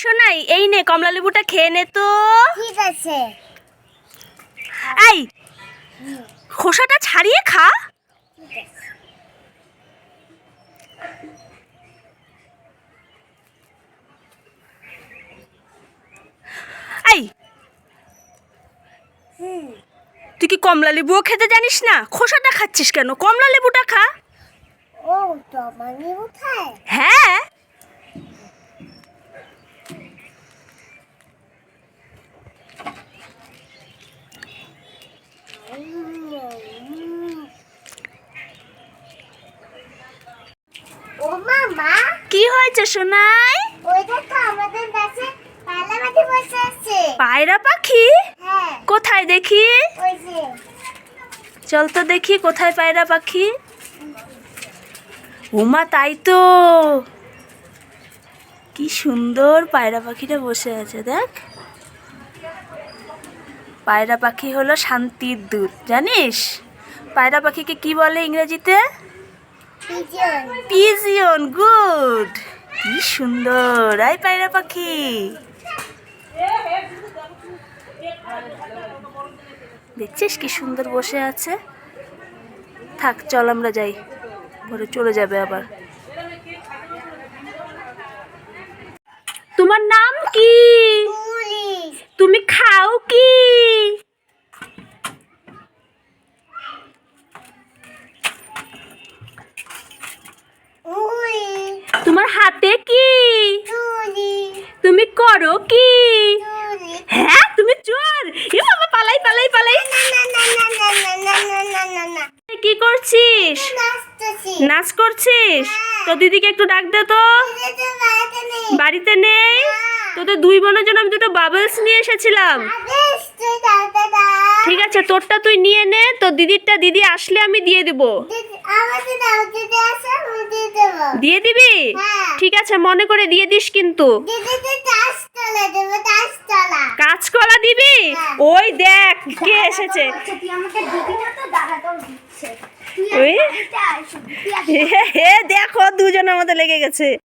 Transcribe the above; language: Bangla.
শোনাই, এই নে কমলা লেবুটা খেয়ে নে তো। ঠিক আছে। এই খোসাটা ছাড়িয়ে খা। এই তুই কি কমলা লেবুও খেতে জানিস না? খোসাটা খাচ্ছিস কেন? কমলা লেবুটা খা। ও তোমার লেবু খায়? হ্যাঁ। ও মামা, কি হয়েছে সোনাই? ওই দেখো আমাদের গাছে পায়রা পাখি বসে আছে। পায়রা পাখি? হ্যাঁ, কোথায় দেখি? ওই যে। চল তো দেখি কোথায় পায়রা পাখি। ওমা, তাই তো, কি সুন্দর পায়রা পাখিটা বসে আছে দেখ। পায়রা পাখি হলো শান্তির দূত, জানিস? পায়রা পাখিকে কি বলে ইংরেজিতে? পিজন। পিজিয়ন। গুড, কি সুন্দর। আই পায়রা পাখি, দেখছিস কি সুন্দর বসে আছে। থাক, চল আমরা যাই, পরে চলে যাবে আবার। তোমার নাম কি? পুলিশ। তুমি খাও কি? উই। তোমার হাতে কি? তুলি। তুমি করো কি? তুলি। হ্যাঁ, তুমি চোর। এ বাবা, পালাই পালাই পালাই। না না না না না না না না না না না। কি করছিস? নাচতেছি। নাচ করছিস? তো দিদিকে একটু ডাক দে তো। দিদি তো বাড়িতে নেই। বাড়িতে নেই? তোদের দুই বোনের জন্য আমি দুটো বাবলস নিয়ে এসেছিলাম। আদেশ তুই দাও দাদা। ঠিক আছে, তোরটা তুই নিয়ে নে, তোর দিদিরটা দিদি আসলে আমি দিয়ে দিব। দিদি আমাকে দাও, দিদি আসে আমি দিয়ে দেবো। দিয়ে দিবি? হ্যাঁ। ঠিক আছে, মনে করে দিয়ে দিস কিন্তু। দিদি তো তাসতলা দেবো, তাসতলা। কাঁচকলা দিবি? হ্যাঁ। ওই দেখ কে এসেছে। তুই আমাকে দিবি না তো দাদাটাও দিচ্ছে। ওই দেখো, দুজনের মধ্যে লেগে গেছে।